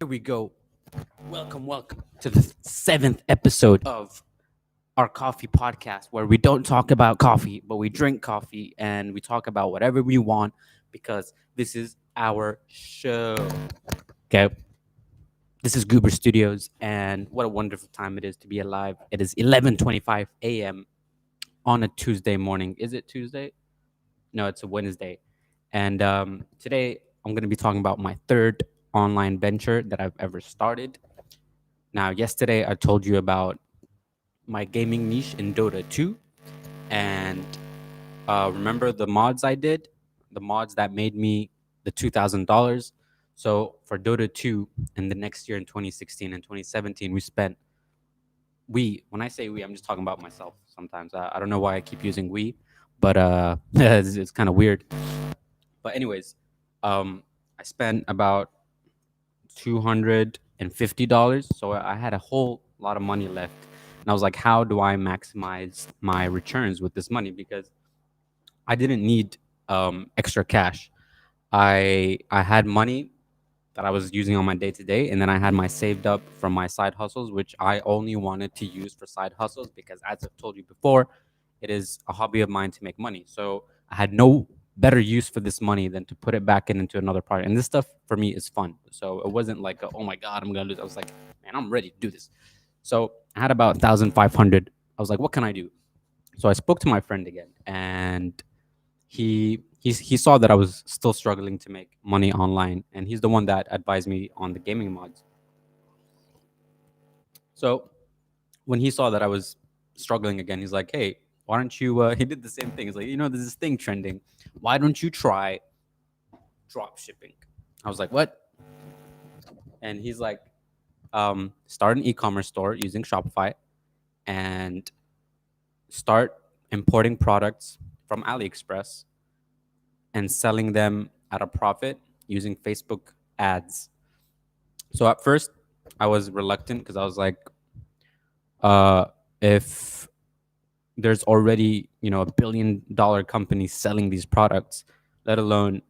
Here we go. Welcome to the seventh episode of our coffee podcast, where we don't talk about coffee, but we drink coffee and we talk about whatever we want because this is our show. Okay. This is Goober Studios, and what a wonderful time it is to be alive. It is 11:25 a.m. on a Tuesday morning. Is it Tuesday? No, it's a Wednesday. And today I'm going to be talking about my third online venture that I've ever started. Now, yesterday I told you about my gaming niche in Dota 2. And remember the mods I did? The mods that made me the $2,000. So for Dota 2 in the next year in 2016 and 2017, when I say we, I'm just talking about myself sometimes. I don't know why I keep using we, but it's kind of weird. But anyways, I spent about $250. So I had a whole lot of money left. And I was like, how do I maximize my returns with this money? Because I didn't need extra cash. I had money that I was using on my day to day, and then I had my saved up from my side hustles, which I only wanted to use for side hustles because, as I've told you before, it is a hobby of mine to make money. So I had no better use for this money than to put it back into another project. And this stuff for me is fun. So it wasn't like, oh my God, I'm gonna lose. I was like, man, I'm ready to do this. So I had about 1,500. I was like, what can I do? So I spoke to my friend again, and he saw that I was still struggling to make money online, and he's the one that advised me on the gaming mods. So when he saw that I was struggling again, he's like, "Hey, why don't you?" He did the same thing. He's like, "There's this thing trending. Why don't you try drop shipping?" I was like, "What?" And he's like, "Start an e-commerce store using Shopify, and start importing products from AliExpress and selling them at a profit using Facebook ads." So at first, I was reluctant because I was like, if there's already $1 billion company selling these products, let alone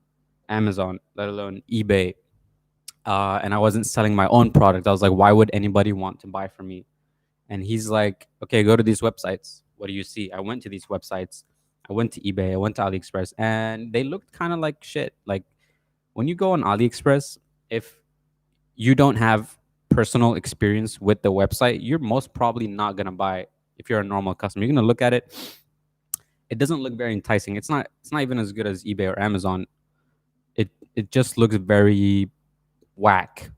Amazon, let alone eBay, and I wasn't selling my own product, I was like, why would anybody want to buy from me? And he's like, okay, go to these websites. What do you see? I went to these websites. I went to eBay. I went to AliExpress, and they looked kind of like shit. Like when you go on AliExpress, if you don't have personal experience with the website, you're most probably not gonna buy. If you're a normal customer, you're gonna look at it. It doesn't look very enticing. It's not even as good as eBay or Amazon. It just looks very whack.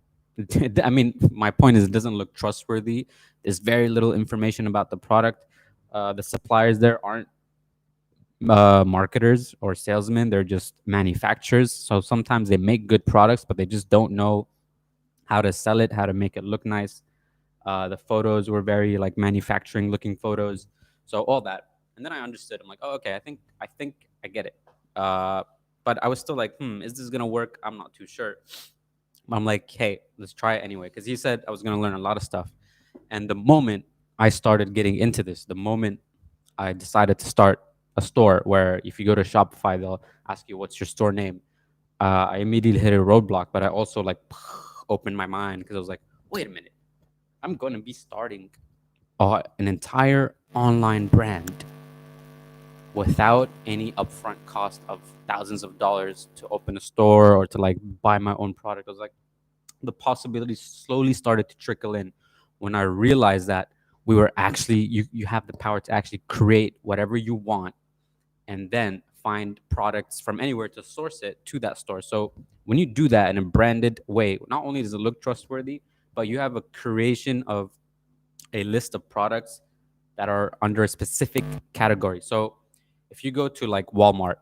I mean, my point is, it doesn't look trustworthy. There's very little information about the product. The suppliers there aren't marketers or salesmen. They're just manufacturers. So sometimes they make good products, but they just don't know how to sell it, how to make it look nice. The photos were very like manufacturing looking photos. So all that. And then I understood. I'm like, oh, okay, I think I get it. But I was still like, is this gonna work? I'm not too sure. I'm like, hey, let's try it anyway. Because he said I was gonna learn a lot of stuff. And the moment I started getting into this, the moment I decided to start a store where if you go to Shopify, they'll ask you what's your store name. I immediately hit a roadblock, but I also like opened my mind because I was like, wait a minute, I'm going to be starting an entire online brand without any upfront cost of thousands of dollars to open a store or to like buy my own product. I was like, the possibilities slowly started to trickle in when I realized that we were actually, you have the power to actually create whatever you want and then find products from anywhere to source it to that store. So when you do that in a branded way, not only does it look trustworthy, but you have a creation of a list of products that are under a specific category. So if you go to like Walmart,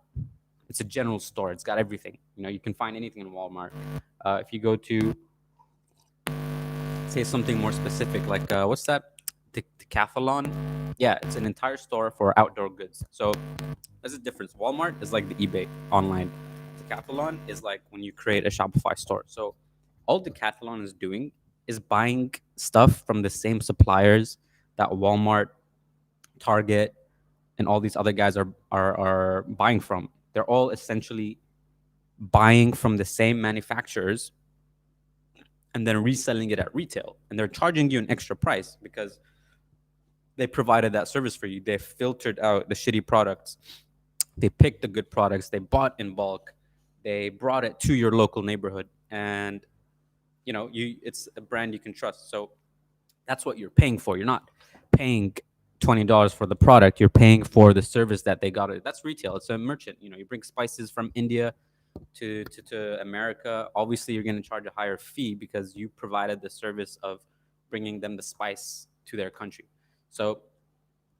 it's a general store. It's got everything. You can find anything in Walmart. If you go to, say, something more specific, like what's that? Decathlon. Yeah, it's an entire store for outdoor goods. So there's a difference. Walmart is like the eBay online. Decathlon is like when you create a Shopify store. So all Decathlon is doing is buying stuff from the same suppliers that Walmart, Target, and all these other guys are buying from. They're all essentially buying from the same manufacturers and then reselling it at retail, and they're charging you an extra price because they provided that service for you. They filtered out the shitty products. They picked the good products. They bought in bulk. They brought it to your local neighborhood, and it's a brand you can trust. So that's what you're paying for. You're not paying $20 for the product. You're paying for the service that they got. That's retail. It's a merchant. You bring spices from India to America. Obviously, you're going to charge a higher fee because you provided the service of bringing them the spice to their country. So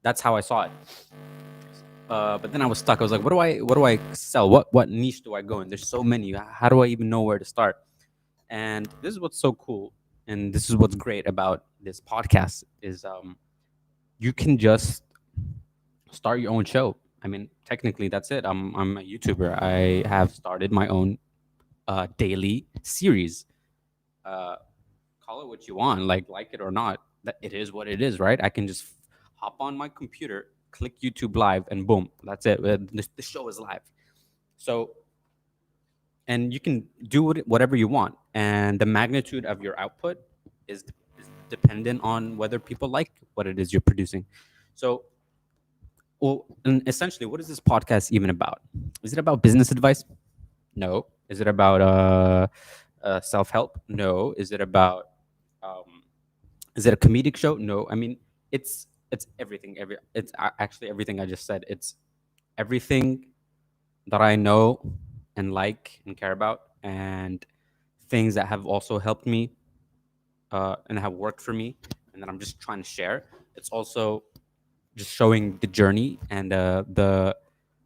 that's how I saw it. But then I was stuck. I was like, what do I sell? What niche do I go in? There's so many. How do I even know where to start? And this is what's so cool, and this is what's great about this podcast is you can just start your own show. I mean, technically, that's it. I'm a YouTuber. I have started my own daily series. Uh, Call it what you want, like it or not. That it is what it is, right? I can just hop on my computer, click YouTube Live, and boom, that's it. The show is live. So, and you can do whatever you want, and the magnitude of your output is dependent on whether people like what it is you're producing. So, well, and essentially, what is this podcast even about? Is it about business advice? No. Is it about self help? No. Is it about is it a comedic show? No. I mean, it's everything. It's actually everything I just said. It's everything that I know and like and care about, and things that have also helped me and have worked for me, and that I'm just trying to share. It's also just showing the journey and the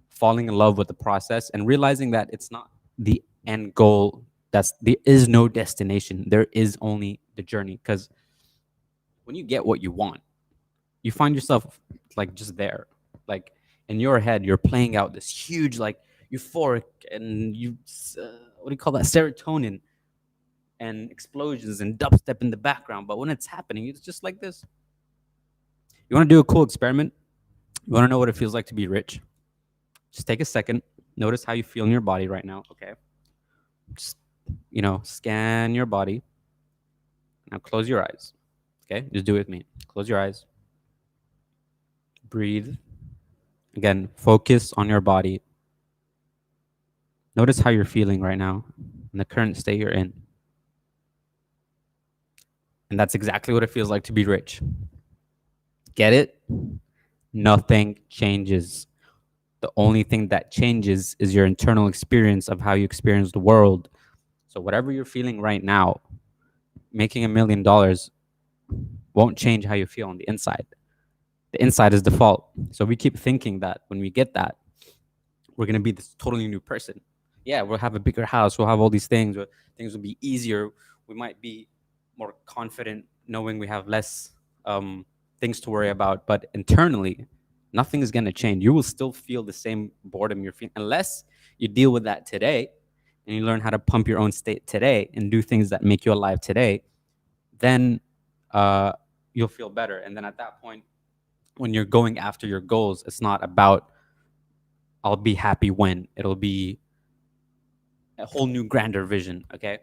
falling in love with the process and realizing that it's not the end goal. There is no destination. There is only the journey. Because when you get what you want, you find yourself like just there, like in your head, you're playing out this huge like euphoric and what do you call that, serotonin and explosions and dubstep in the background. But when it's happening, it's just like this. You want to do a cool experiment? You want to know what it feels like to be rich? Just take a second. Notice how you feel in your body right now. Okay. Just, scan your body. Now close your eyes. Okay. Just do it with me. Close your eyes. Breathe. Again, focus on your body. Notice how you're feeling right now in the current state you're in. And that's exactly what it feels like to be rich. Get it? Nothing changes. The only thing that changes is your internal experience of how you experience the world. So whatever you're feeling right now, making $1 million won't change how you feel on the inside. The inside is default. So we keep thinking that when we get that, we're going to be this totally new person. Yeah, we'll have a bigger house. We'll have all these things. Things will be easier. We might be more confident knowing we have less things to worry about. But internally, nothing is going to change. You will still feel the same boredom you're feeling unless you deal with that today and you learn how to pump your own state today and do things that make you alive today. Then you'll feel better. And then at that point, when you're going after your goals, it's not about I'll be happy when. It'll be a whole new grander vision. Okay.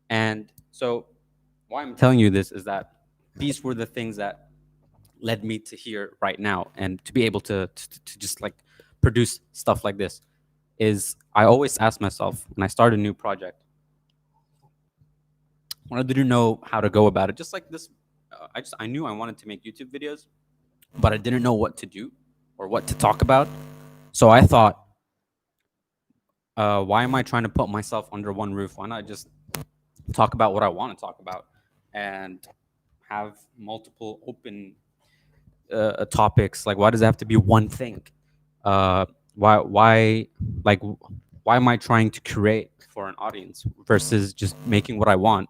And so why I'm telling you this is that these were the things that led me to here right now, and to be able to just like produce stuff like this is I always ask myself when I start a new project, when I didn't know how to go about it, just like this, I knew I wanted to make YouTube videos, but I didn't know what to do or what to talk about. So I thought, why am I trying to put myself under one roof? Why not just talk about what I want to talk about and have multiple open topics? Like, why does it have to be one thing? Why am I trying to curate for an audience versus just making what I want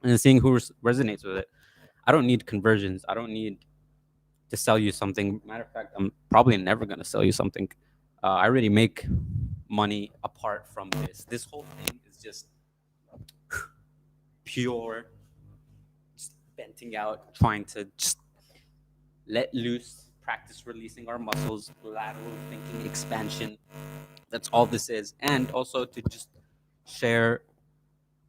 and seeing who resonates with it? I don't need conversions. I don't need to sell you something. Matter of fact, I'm probably never going to sell you something. I already make money apart from this. This whole thing is just pure, just venting out, trying to just let loose, practice releasing our muscles, lateral thinking, expansion. That's all this is. And also to just share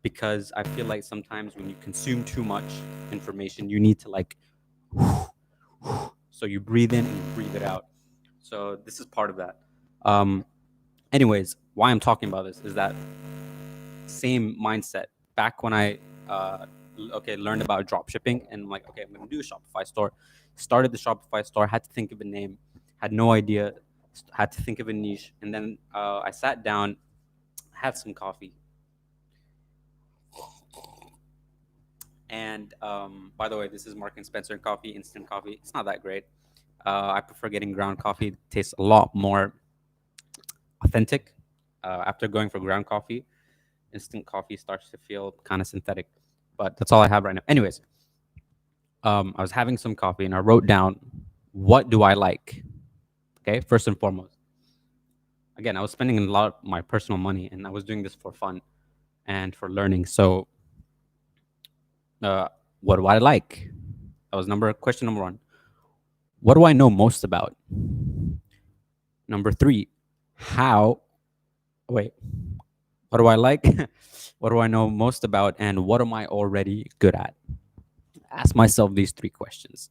because I feel like sometimes when you consume too much information, you need to like, so you breathe in and you breathe it out. So this is part of that. Um, anyways, why I'm talking about this is that same mindset back when I learned about drop shipping, and I'm like, okay, I'm gonna do a Shopify store. Started the Shopify store, had to think of a name, had no idea, had to think of a niche, and then I sat down, had some coffee, and by the way, this is Mark and Spencer coffee, instant coffee. It's not that great. I prefer getting ground coffee. It tastes a lot more authentic. After going for ground coffee, instant coffee starts to feel kind of synthetic. But that's all I have right now. Anyways, I was having some coffee and I wrote down, what do I like? Okay, first and foremost. Again, I was spending a lot of my personal money and I was doing this for fun and for learning. So, uh, what do I like? That was question number one. What do I know most about? Number three, how, wait, what do I like? What do I know most about? And what am I already good at? Ask myself these three questions.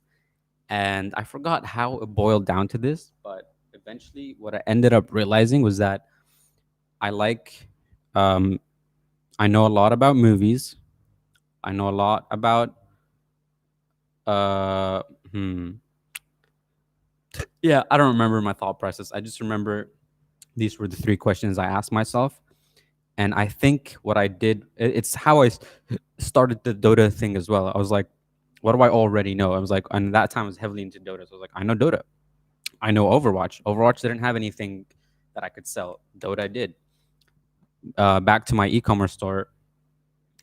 And I forgot how it boiled down to this, but eventually what I ended up realizing was that I like, um, I know a lot about movies. I know a lot about, uh, hmm. Yeah, I don't remember my thought process. I just remember these were the three questions I asked myself. And I think what I did, it's how I started the Dota thing as well. I was like, what do I already know? I was like, and that time I was heavily into Dota. So I was like, I know Dota. I know Overwatch. Overwatch didn't have anything that I could sell. Dota did. Back to my e-commerce store,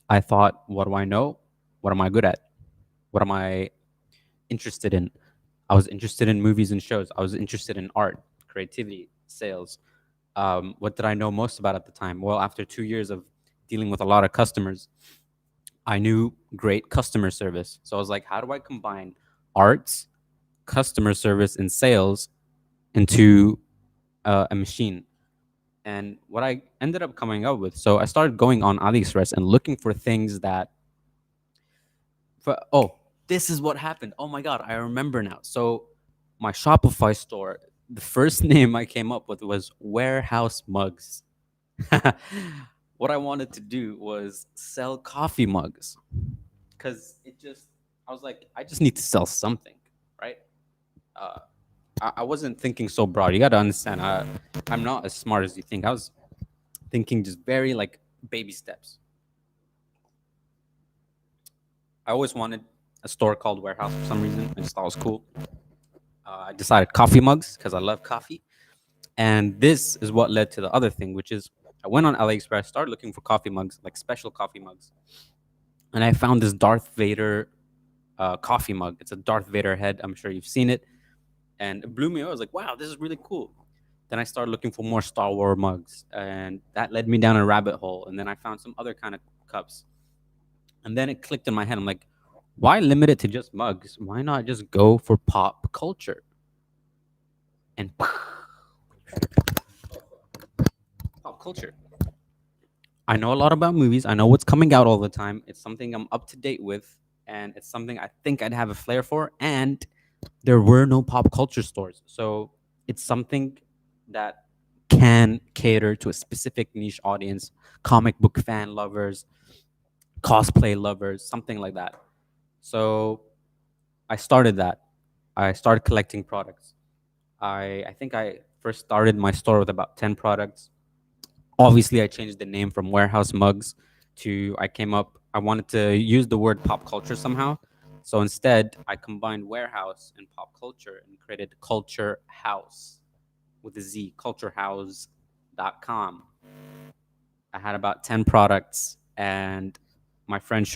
I thought, what do I know? What am I good at? What am I interested in? I was interested in movies and shows. I was interested in art, creativity, sales. What did I know most about at the time? Well, after 2 years of dealing with a lot of customers, I knew great customer service. So I was like, how do I combine arts, customer service, and sales into a machine? And what I ended up coming up with, so I started going on AliExpress and looking for things that, oh, this is what happened. Oh my God, I remember now. So my Shopify store, the first name I came up with was Warehouse Mugs. What I wanted to do was sell coffee mugs because I was like, I just need to sell something, right? Uh, I wasn't thinking so broad. You got to understand, I'm not as smart as you think. I was thinking just very like baby steps. I always wanted a store called Warehouse for some reason. I just thought it was cool. I decided coffee mugs because I love coffee. And this is what led to the other thing, which is I went on AliExpress, started looking for coffee mugs, like special coffee mugs. And I found this Darth Vader coffee mug. It's a Darth Vader head. I'm sure you've seen it. And it blew me away. I was like, wow, this is really cool. Then I started looking for more Star Wars mugs. And that led me down a rabbit hole. And then I found some other kind of cups. And then it clicked in my head. I'm like, why limit it to just mugs? Why not just go for pop culture? And pop culture. I know a lot about movies. I know what's coming out all the time. It's something I'm up to date with. And it's something I think I'd have a flair for. And there were no pop culture stores. So it's something that can cater to a specific niche audience, comic book fan lovers, cosplay lovers, something like that. So I started that. I started collecting products. I think I first started my store with about 10 products. Obviously, I changed the name from Warehouse Mugs to I wanted to use the word pop culture somehow. So instead, I combined warehouse and pop culture and created Culture House with a Z, culturehouse.com. I had about 10 products, and my friend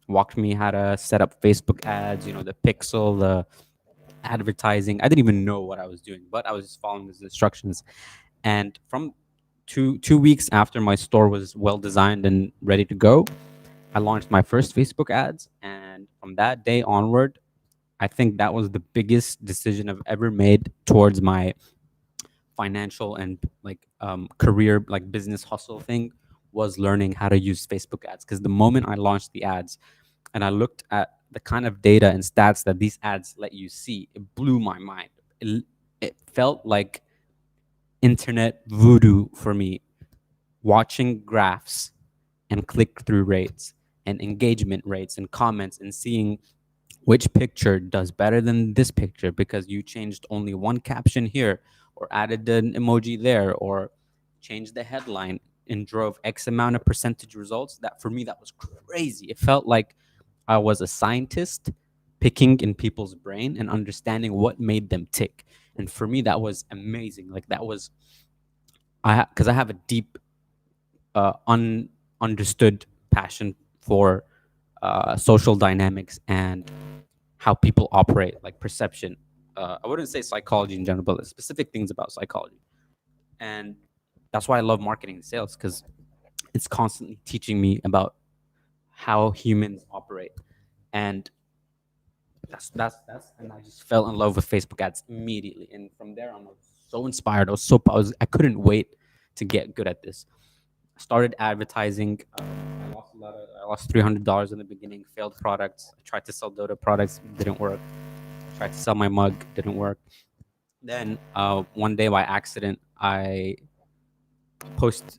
walked me how to set up Facebook ads, the pixel, the advertising. I didn't even know what I was doing, but I was just following his instructions. And from 2 weeks after my store was well designed and ready to go, I launched my first Facebook ads. And from that day onward, I think that was the biggest decision I've ever made towards my financial and like career, like business hustle thing, was learning how to use Facebook ads. Because the moment I launched the ads and I looked at the kind of data and stats that these ads let you see, it blew my mind. It felt like internet voodoo for me, watching graphs and click through rates and engagement rates and comments and seeing which picture does better than this picture because you changed only one caption here or added an emoji there or changed the headline and drove X amount of percentage results. That for me, that was crazy. It felt like I was a scientist picking in people's brain and understanding what made them tick. And for me, that was amazing. Like that was because I have a deep understood passion for social dynamics and how people operate, like perception. I wouldn't say psychology in general, but specific things about psychology. And that's why I love marketing and sales because it's constantly teaching me about how humans operate. And and I just fell in love with Facebook ads immediately. And from there, I'm so inspired. I couldn't wait to get good at this. I started advertising. I lost $300 in the beginning. Failed products. I tried to sell Dota products, didn't work. I tried to sell my mug, didn't work. Then one day by accident, I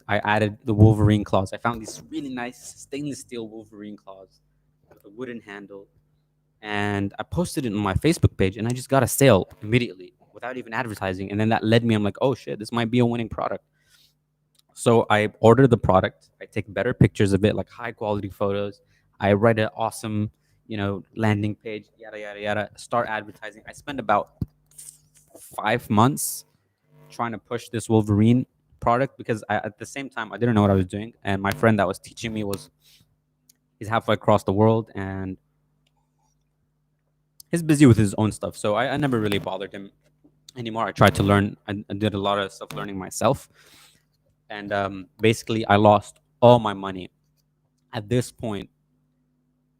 added the Wolverine claws. I found these really nice stainless steel Wolverine claws with a wooden handle, and I posted it on my Facebook page, and I just got a sale immediately without even advertising. And then that led me. I'm like, oh shit, this might be a winning product. So I ordered the product. I take better pictures of it, like high quality photos. I write an awesome, landing page, yada yada yada. Start advertising. I spend about 5 months trying to push this Wolverine product because at the same time I didn't know what I was doing, and my friend that was teaching me he's halfway across the world and he's busy with his own stuff. So I never really bothered him anymore. I tried to learn. I did a lot of self learning myself, and basically I lost all my money. At this point,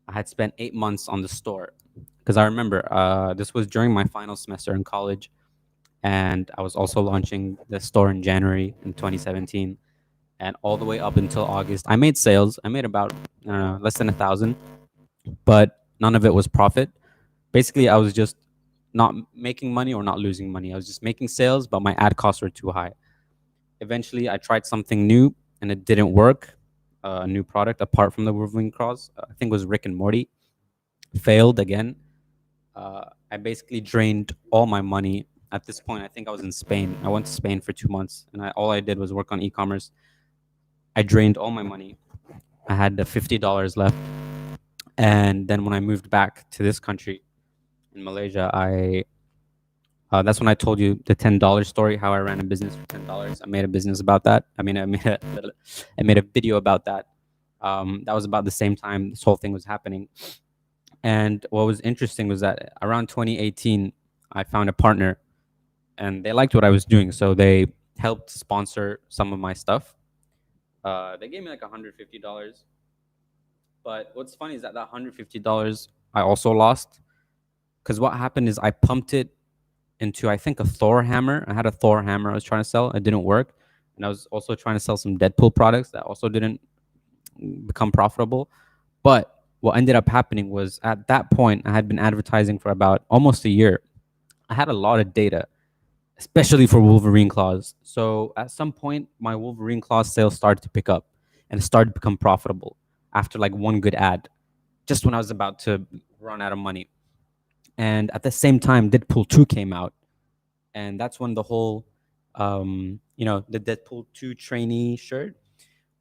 I had spent 8 months on the store because I remember this was during my final semester in college, and I was also launching the store in January in 2017, and all the way up until August, I made sales. I made about I don't know, less than 1,000, but none of it was profit. Basically, I was just not making money or not losing money. I was just making sales, but my ad costs were too high. Eventually, I tried something new and it didn't work. A new product apart from the Wolverine Cross, I think it was Rick and Morty, failed again. I basically drained all my money. At this point, I think I was in Spain. I went to Spain for 2 months, and all I did was work on e-commerce. I drained all my money. I had the $50 left, and then when I moved back to this country in Malaysia, that's when I told you the $10 story. How I ran a business for $10. I made a business about that. I mean, I made a video about that. That was about the same time this whole thing was happening. And what was interesting was that around 2018, I found a partner, and they liked what I was doing, so they helped sponsor some of my stuff. They gave me like $150. But what's funny is that $150 I also lost because what happened is I pumped it into, I think, a Thor hammer. I had a Thor hammer I was trying to sell. It didn't work. And I was also trying to sell some Deadpool products that also didn't become profitable. But what ended up happening was at that point, I had been advertising for about almost a year. I had a lot of data, especially for Wolverine claws. So at some point, my Wolverine claws sales started to pick up and it started to become profitable after like one good ad, just when I was about to run out of money. And at the same time, Deadpool 2 came out. And that's when the whole, the Deadpool 2 trainee shirt.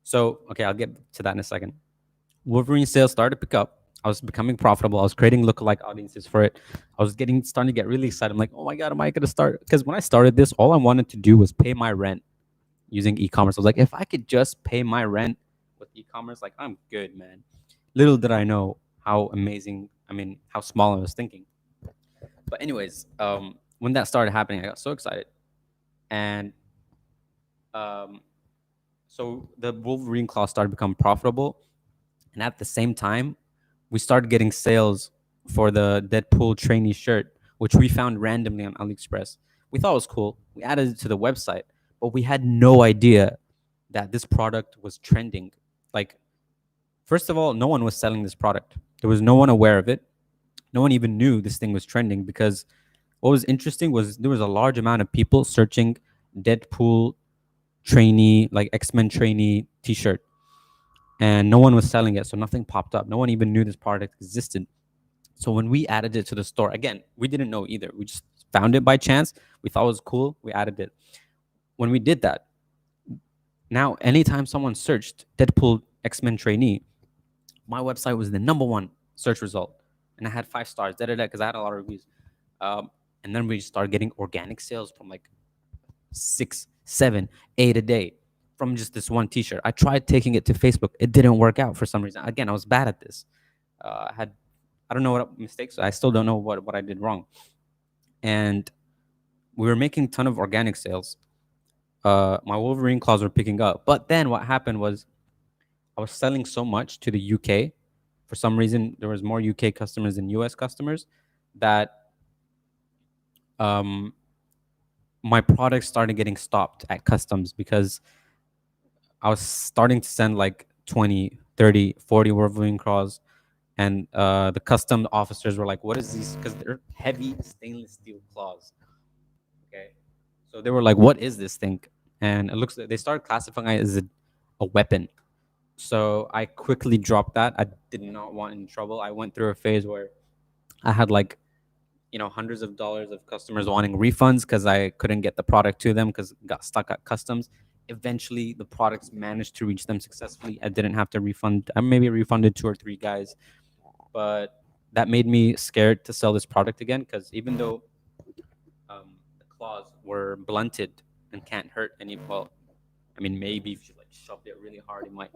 So, okay, I'll get to that in a second. Wolverine sales started to pick up. I was becoming profitable. I was creating lookalike audiences for it. I was starting to get really excited. I'm like, oh my God, am I going to start? Because when I started this, all I wanted to do was pay my rent using e-commerce. I was like, if I could just pay my rent with e-commerce, like I'm good, man. Little did I know how amazing, how small I was thinking. But anyways, when that started happening, I got so excited. And so the Wolverine claw started to become profitable. And at the same time, we started getting sales for the Deadpool trainee shirt, which we found randomly on AliExpress. We thought it was cool. We added it to the website, but we had no idea that this product was trending. Like, first of all, no one was selling this product. There was no one aware of it. No one even knew this thing was trending, because what was interesting was there was a large amount of people searching Deadpool trainee, like X-Men trainee t-shirt, and no one was selling it. So nothing popped up. No one even knew this product existed. So when we added it to the store, again, we didn't know either. We just found it by chance. We thought it was cool. We added it. When we did that, now anytime someone searched Deadpool X-Men trainee, my website was the number one search result, and I had 5 stars. Because I had a lot of reviews. And then we started getting organic sales from like 6, 7, 8 a day from just this one T-shirt. I tried taking it to Facebook. It didn't work out for some reason. Again, I was bad at this. I don't know what mistakes. I still don't know what I did wrong. And we were making a ton of organic sales. My Wolverine claws were picking up. But then what happened was I was selling so much to the UK. For some reason, there was more UK customers than US customers, that my products started getting stopped at customs, because I was starting to send like 20, 30, 40 Wolverine claws. And the custom officers were like, what is these? Because they're heavy stainless steel claws. Okay. So they were like, what is this thing? And it looks like they started classifying it as a weapon. So I quickly dropped that. I did not want any trouble. I went through a phase where I had like, hundreds of dollars of customers wanting refunds because I couldn't get the product to them because it got stuck at customs. Eventually, the products managed to reach them successfully. I didn't have to refund. I maybe refunded 2 or 3 guys, but that made me scared to sell this product again, because even though the claws were blunted and can't hurt any, well, I mean, maybe if you like shoved it really hard, it might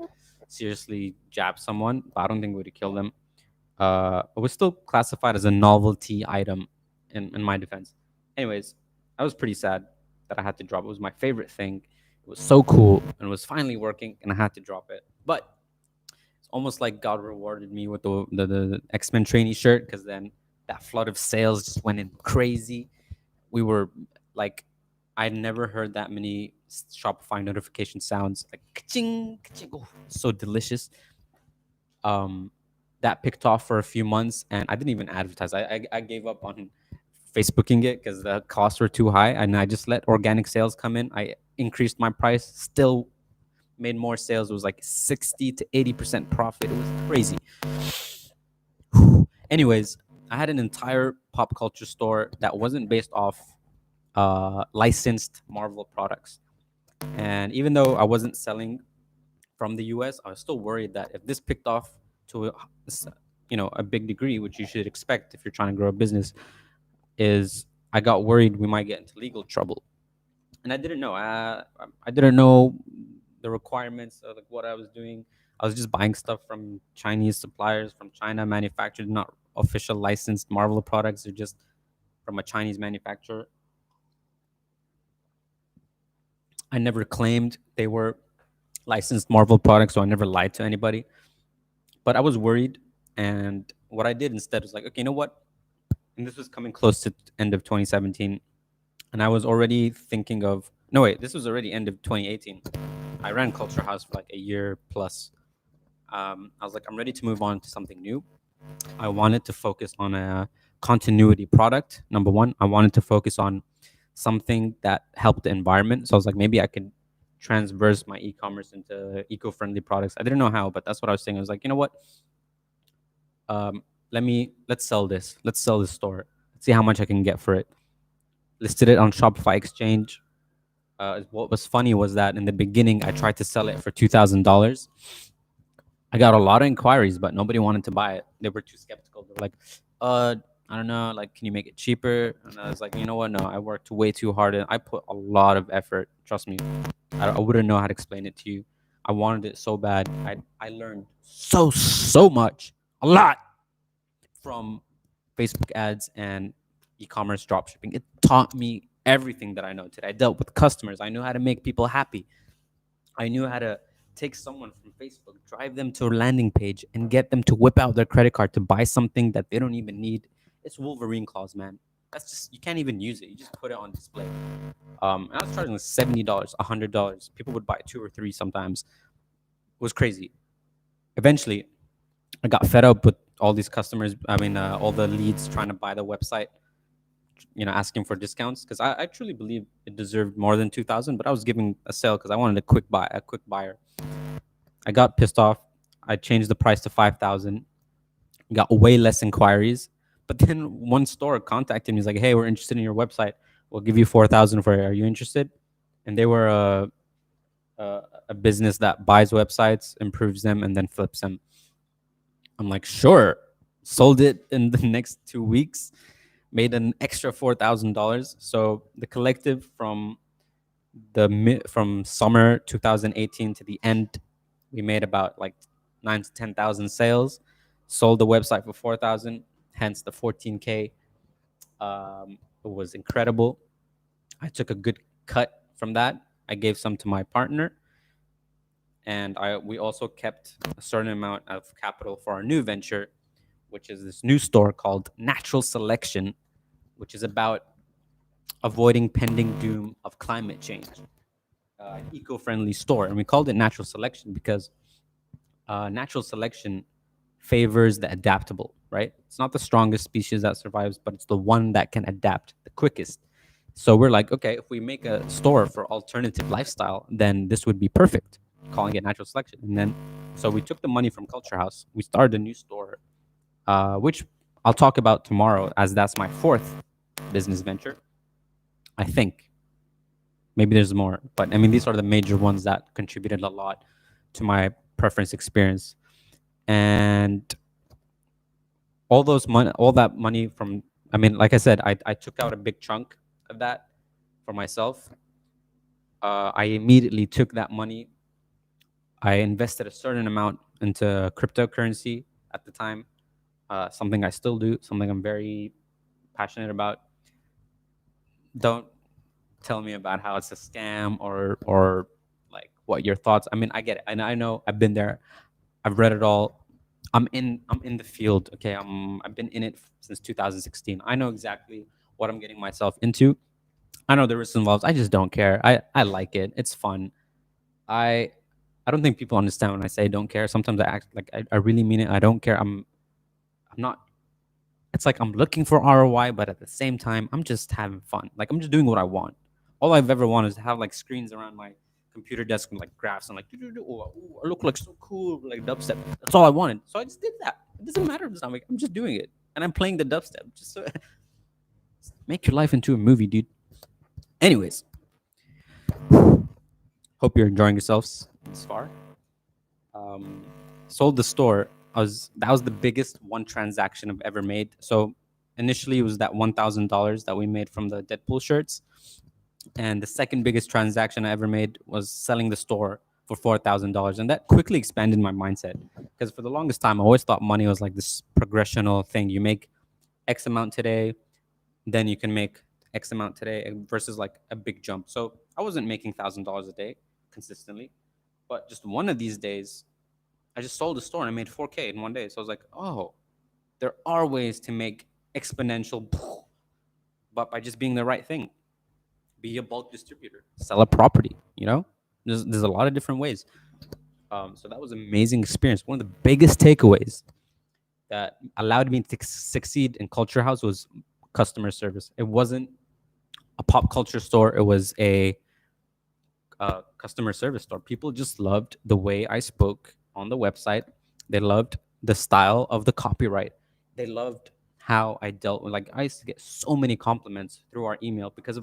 seriously jab someone, but I don't think it would kill them. It was still classified as a novelty item in my defense. Anyways, I was pretty sad that I had to drop it. It was my favorite thing. It was so cool and it was finally working, and I had to drop it. But it's almost like God rewarded me with the X-Men trainee shirt, because then that flood of sales just went in crazy. We were like, I'd never heard that many Shopify notification sounds, like ka-ching, ka-ching. Oh, so delicious. That picked off for a few months, and I didn't even advertise. I gave up on Facebooking it because the costs were too high, and I just let organic sales come in. I increased my price, still made more sales. It was like 60 to 80% profit. It was crazy. Anyways, I had an entire pop culture store that wasn't based off licensed Marvel products. And even though I wasn't selling from the US, I was still worried that if this picked off to a big degree, which you should expect if you're trying to grow a business, is I got worried we might get into legal trouble. And I didn't know. I didn't know the requirements of like what I was doing. I was just buying stuff from Chinese suppliers, from China, manufactured, not official licensed Marvel products. They're just from a Chinese manufacturer. I never claimed they were licensed Marvel products, so I never lied to anybody. But I was worried, and what I did instead was like, okay, you know what? And this was coming close to end of 2017, and I was already thinking of no wait, this was already end of 2018. I ran Culture House for like a year plus. I was like, I'm ready to move on to something new. I wanted to focus on a continuity product. Number one, I wanted to focus on something that helped the environment. So I was like, maybe I could transverse my e-commerce into eco-friendly products. I didn't know how, but that's what I was saying. I was like, you know what? Let's sell this. Let's sell this store. Let's see how much I can get for it. Listed it on Shopify Exchange. What was funny was that in the beginning, I tried to sell it for $2,000. I got a lot of inquiries, but nobody wanted to buy it. They were too skeptical. They were like, I don't know, like, can you make it cheaper? And I was like, you know what? No, I worked way too hard and I put a lot of effort. Trust me, I wouldn't know how to explain it to you. I wanted it so bad. I learned so much, a lot from Facebook ads and e-commerce dropshipping. It taught me everything that I know today. I dealt with customers. I knew how to make people happy. I knew how to take someone from Facebook, drive them to a landing page, and get them to whip out their credit card to buy something that they don't even need. It's Wolverine claws, man. That's just, you can't even use it. You just put it on display. And I was charging like $70, $100. People would buy two or three sometimes. It was crazy. Eventually, I got fed up with all these customers. I mean, all the leads trying to buy the website, asking for discounts, because I truly believe it deserved more than 2,000, but I was giving a sale because I wanted a quick buyer. I got pissed off. I changed the price to 5,000. Got way less inquiries. But then one store contacted me. He's like, "Hey, we're interested in your website. We'll give you 4,000 for it. Are you interested?" And they were a business that buys websites, improves them, and then flips them. I'm like, sure. Sold it in the next 2 weeks. Made an extra $4,000. So the collective from summer 2018 to the end, we made about like 9 to 10,000 sales. Sold the website for 4,000, hence the 14K. It was incredible. I took a good cut from that. I gave some to my partner, and we also kept a certain amount of capital for our new venture, which is this new store called Natural Selection, which is about avoiding pending doom of climate change. Eco-friendly store, and we called it Natural Selection because natural selection favors the adaptable, right? It's not the strongest species that survives, but it's the one that can adapt the quickest. So we're like, okay, if we make a store for alternative lifestyle, then this would be perfect, calling it Natural Selection. And then, so we took the money from Culture House. We started a new store, which I'll talk about tomorrow, as that's my fourth business venture. I think maybe there's more, but I mean, these are the major ones that contributed a lot to my preference experience. And all that money from, I mean, like I said, I took out a big chunk of that for myself. I immediately took that money. I invested a certain amount into cryptocurrency at the time, something I still do, something I'm very passionate about. Don't tell me about how it's a scam or like what your thoughts. I mean, I get it, and I know I've been there. I've read it all. I'm in the field. Okay, I've been in it since 2016. I know exactly what I'm getting myself into. I know the risks involved. I just don't care. I like it. It's fun. I I don't think people understand when I say don't care. Sometimes I act like I really mean it. I don't care. I'm not. It's like I'm looking for ROI, but at the same time, I'm just having fun. Like I'm just doing what I want. All I've ever wanted is to have like screens around my computer desk and like graphs and like, oh, I look like so cool, like dubstep. That's all I wanted. So I just did that. It doesn't matter if it's not like I'm just doing it. And I'm playing the dubstep. Just so make your life into a movie, dude. Anyways, hope you're enjoying yourselves this far. Um, Sold the store. That was the biggest one transaction I've ever made. So initially it was that $1,000 that we made from the Deadpool shirts, and the second biggest transaction I ever made was selling the store for $4,000, and that quickly expanded my mindset, because for the longest time I always thought money was like this progressional thing. You make X amount today, then you can make X amount today versus like a big jump. So I wasn't making $1,000 a day consistently, but just one of these days I just sold the store and I made 4K in one day. So I was like, oh, there are ways to make exponential, but by just being the right thing. Be a bulk distributor, sell a property, there's a lot of different ways. So that was an amazing experience. One of the biggest takeaways that allowed me to succeed in Culture House was customer service. It wasn't a pop culture store. It was a customer service store. People just loved the way I spoke on the website. They loved the style of the copyright. They loved how I dealt with, like, I used to get so many compliments through our email because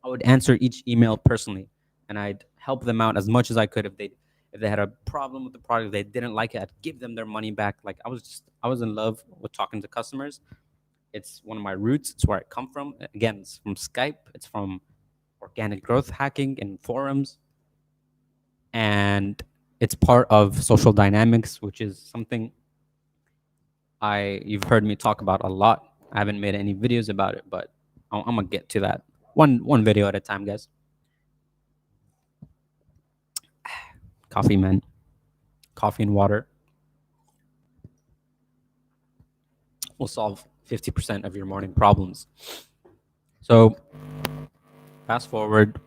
I would answer each email personally, and I'd help them out as much as I could. If they had a problem with the product, they didn't like it, I'd give them their money back. Like I was in love with talking to customers. It's one of my roots. It's where I come from. Again, it's from Skype. It's from organic growth hacking and forums, and it's part of social dynamics, which is something you've heard me talk about a lot. I haven't made any videos about it, but I'm gonna get to that one video at a time, guys. Coffee, man. Coffee and water will solve 50% of your morning problems. So fast forward,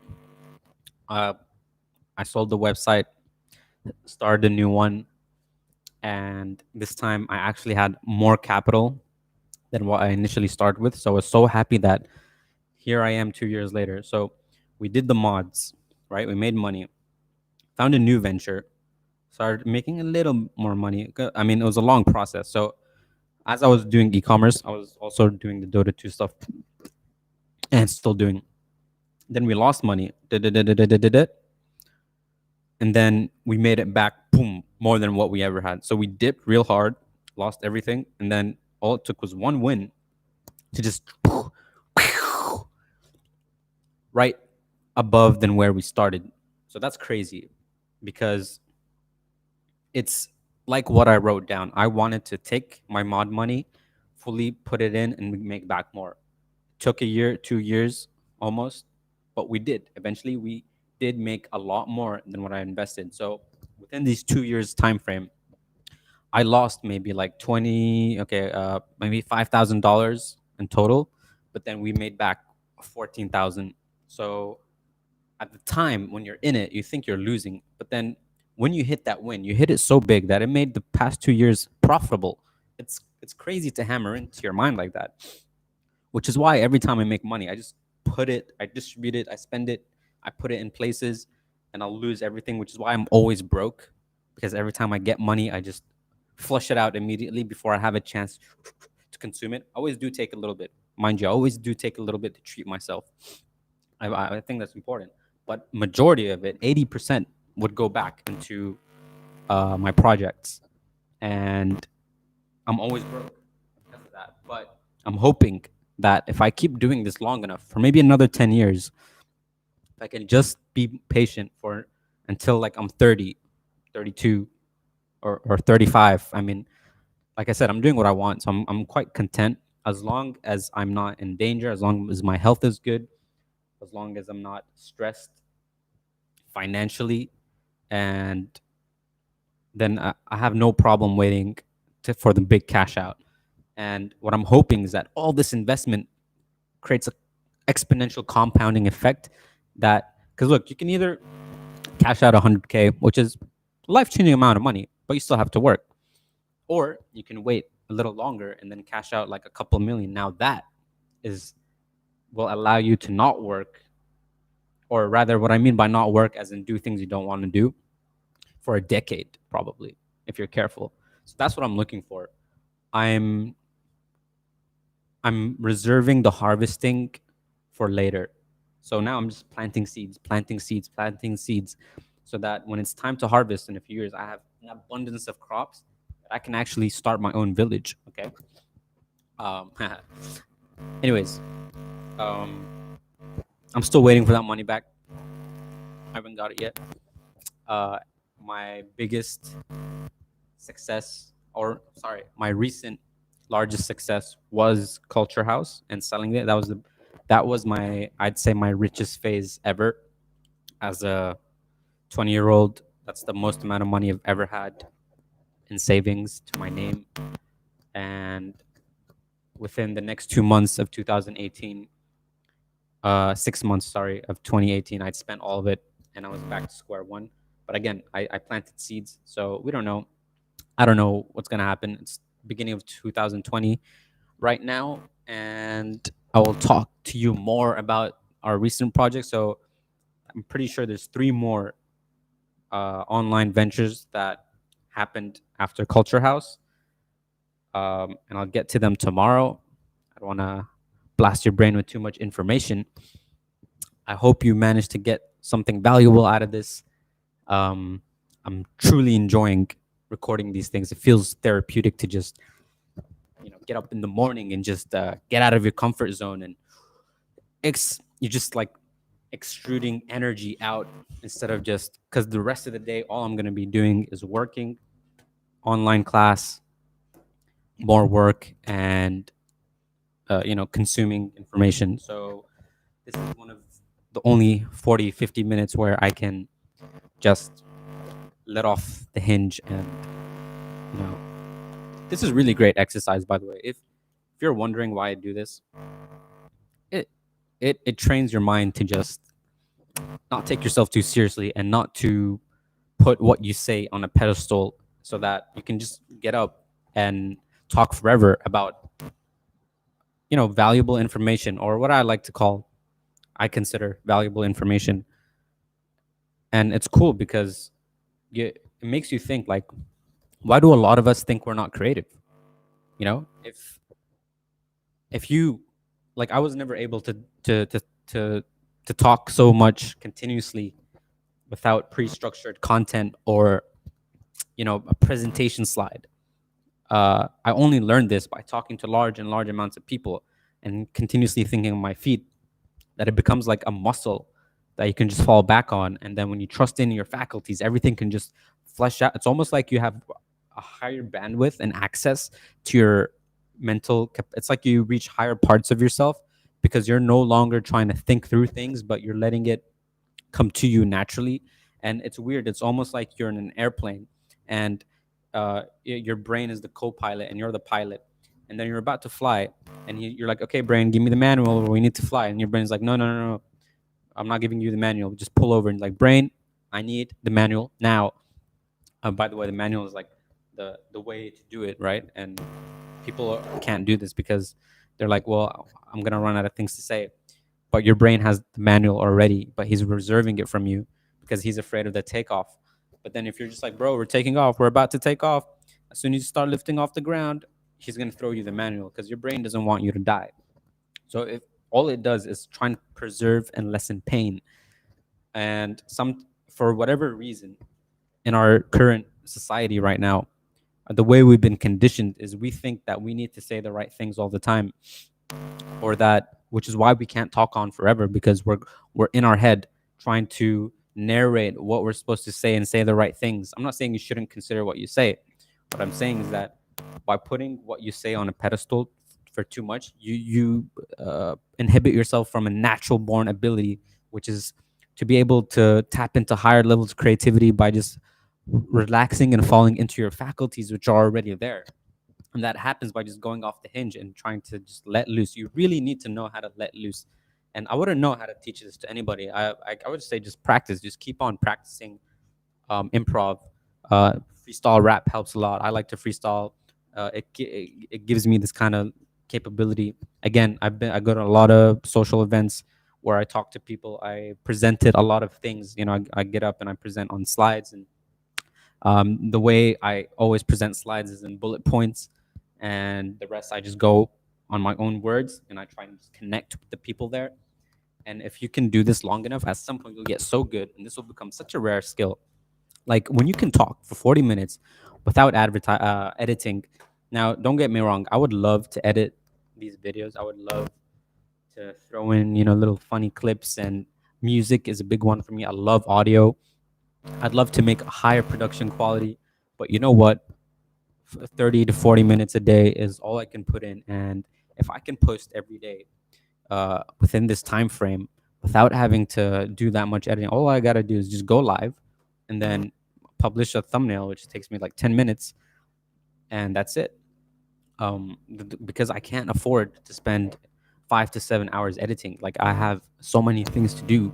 uh, I sold the website, started a new one, and this time I actually had more capital than what I initially started with. So I was so happy that here I am 2 years later. So we did the mods, right? We made money, found a new venture, started making a little more money. I mean, it was a long process. So as I was doing e-commerce, I was also doing the Dota 2 stuff and still doing. Then we lost money. And then we made it back, boom, more than what we ever had. So we dipped real hard, lost everything, and then all it took was one win to just right above than where we started. So that's crazy because it's like what I wrote down. I wanted to take my mod money, fully put it in, and make back more. It took a year, 2 years almost, but we did. Eventually, we did make a lot more than what I invested. So within these 2 years time frame, I lost maybe like 20, okay, maybe $5,000 in total, but then we made back 14,000. So at the time when you're in it, you think you're losing, but then when you hit that win, you hit it so big that it made the past 2 years profitable. It's crazy to hammer into your mind like that, which is why every time I make money, I just put it, I distribute it, I spend it, I put it in places, and I'll lose everything, which is why I'm always broke because every time I get money, I just flush it out immediately before I have a chance to consume it. I always do take a little bit, mind you. I always do take a little bit to treat myself. I think that's important, but majority of it, 80%, would go back into my projects, and I'm always broke because of that. But I'm hoping that if I keep doing this long enough, for maybe another 10 years, if I can just be patient for until like I'm 30, 32, or 35. I mean, like I said, I'm doing what I want. So I'm quite content as long as I'm not in danger, as long as my health is good, as long as I'm not stressed financially. And then I have no problem waiting for the big cash out. And what I'm hoping is that all this investment creates an exponential compounding effect that, because look, you can either cash out 100K, which is a life-changing amount of money, but you still have to work, or you can wait a little longer and then cash out like a couple million. Now that is will allow you to not work, or rather, what I mean by not work, as in do things you don't want to do for a decade, probably, if you're careful. So that's what I'm looking for. I'm I'm reserving the harvesting for later. So now I'm just planting seeds, planting seeds, planting seeds, so that when it's time to harvest in a few years, I have an abundance of crops that I can actually start my own village. Okay. Um, anyways, I'm still waiting for that money back. I haven't got it yet. My biggest success, or sorry, my recent largest success was Culture House and selling it. That was my, I'd say, my richest phase ever as a 20-year-old. That's the most amount of money I've ever had in savings to my name. And within the next 2 months of 2018, 6 months, sorry, of 2018, I'd spent all of it and I was back to square one. But again, I planted seeds, so we don't know. I don't know what's gonna happen. It's beginning of 2020 right now, and I will talk to you more about our recent project. So I'm pretty sure there's 3 more online ventures that happened after Culture House, and I'll get to them tomorrow. I don't want to blast your brain with too much information. I hope you managed to get something valuable out of this. I'm truly enjoying recording these things. It feels therapeutic to just, get up in the morning and just get out of your comfort zone, and you're just like extruding energy out instead of just, because the rest of the day, all I'm going to be doing is working, online class, more work, and consuming information. So this is one of the only 40, 50 minutes where I can just let off the hinge. And this is really great exercise, by the way. If if you're wondering why I do this, it it trains your mind to just not take yourself too seriously and not to put what you say on a pedestal, so that you can just get up and talk forever about, valuable information, or what I like to call, I consider valuable information. And it's cool because it makes you think, like, why do a lot of us think we're not creative? If you, like, I was never able to to to to talk so much continuously without pre-structured content, or a presentation slide. I only learned this by talking to large and large amounts of people and continuously thinking on my feet, that it becomes like a muscle that you can just fall back on. And then when you trust in your faculties, everything can just flesh out. It's almost like you have a higher bandwidth and access to your it's like you reach higher parts of yourself, because you're no longer trying to think through things, but you're letting it come to you naturally. And it's weird. It's almost like you're in an airplane, and your brain is the co-pilot and you're the pilot, and then you're about to fly, and you're like, okay, brain, give me the manual, we need to fly. And your brain's like, no, no, no, no, I'm not giving you the manual, just pull over. And like, brain, I need the manual now. By the way, the manual is like the way to do it, right? And people can't do this because they're like, well, I'm gonna run out of things to say. But your brain has the manual already, but he's reserving it from you because he's afraid of the takeoff. But then if you're just like, bro, we're taking off, we're about to take off, as soon as you start lifting off the ground, he's gonna throw you the manual because your brain doesn't want you to die. So if all it does is try and preserve and lessen pain, and for whatever reason, in our current society right now, the way we've been conditioned is we think that we need to say the right things all the time, or that, which is why we can't talk on forever, because we're in our head trying to narrate what we're supposed to say and say the right things. I'm not saying you shouldn't consider what you say. What I'm saying is that by putting what you say on a pedestal for too much, you inhibit yourself from a natural born ability, which is to be able to tap into higher levels of creativity by just relaxing and falling into your faculties, which are already there. And that happens by just going off the hinge and trying to just let loose. You really need to know how to let loose. And I wouldn't know how to teach this to anybody. I would say just practice. Just keep on practicing improv. Freestyle rap helps a lot. I like to freestyle. It gives me this kind of capability. Again, I go to a lot of social events where I talk to people. I presented a lot of things. I get up and I present on slides, and the way I always present slides is in bullet points, and the rest I just go on my own words, and I try and just connect with the people there. And if you can do this long enough, at some point you'll get so good, and this will become such a rare skill. Like when you can talk for 40 minutes without editing. Now, don't get me wrong, I would love to edit these videos. I would love to throw in, little funny clips, and music is a big one for me. I love audio. I'd love to make a higher production quality, but you know what? 30 to 40 minutes a day is all I can put in. And if I can post every day within this time frame without having to do that much editing, all I got to do is just go live and then publish a thumbnail, which takes me like 10 minutes. And that's it. Because I can't afford to spend 5 to 7 hours editing. Like, I have so many things to do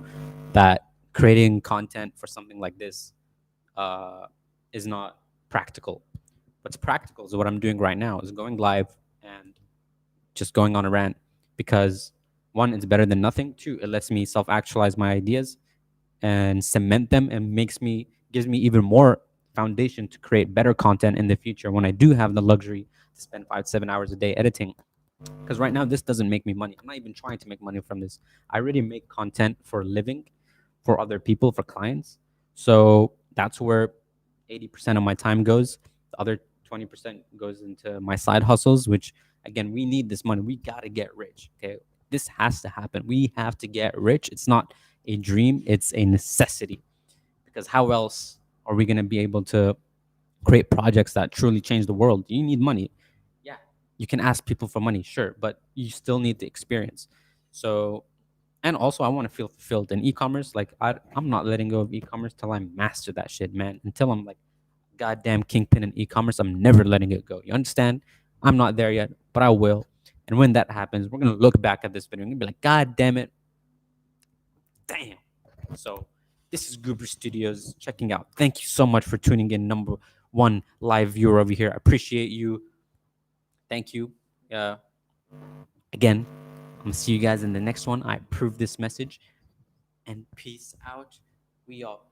that creating content for something like this is not practical. What's practical is what I'm doing right now, is going live and just going on a rant, because one, it's better than nothing. Two, it lets me self-actualize my ideas and cement them, and gives me even more foundation to create better content in the future when I do have the luxury to spend 5 to 7 hours a day editing. Because right now this doesn't make me money. I'm not even trying to make money from this. I already make content for a living, for other people, for clients. So that's where 80% of my time goes. The other 20% goes into my side hustles, which, again, we need this money. We got to get rich. Okay. This has to happen. We have to get rich. It's not a dream, it's a necessity. Because how else are we going to be able to create projects that truly change the world? You need money. Yeah, you can ask people for money, sure, but you still need the experience. So, and also I want to feel fulfilled in e-commerce. Like, I'm not letting go of e-commerce till I master that shit, man. Until I'm like goddamn kingpin in e-commerce, I'm never letting it go. You understand? I'm not there yet, but I will. And when that happens, we're gonna look back at this video and be like, God damn it, damn. So this is Goober Studios checking out. Thank you so much for tuning in, number one live viewer over here. I appreciate you. Thank you. Again, I'm gonna see you guys in the next one. I approve this message, and peace out. We all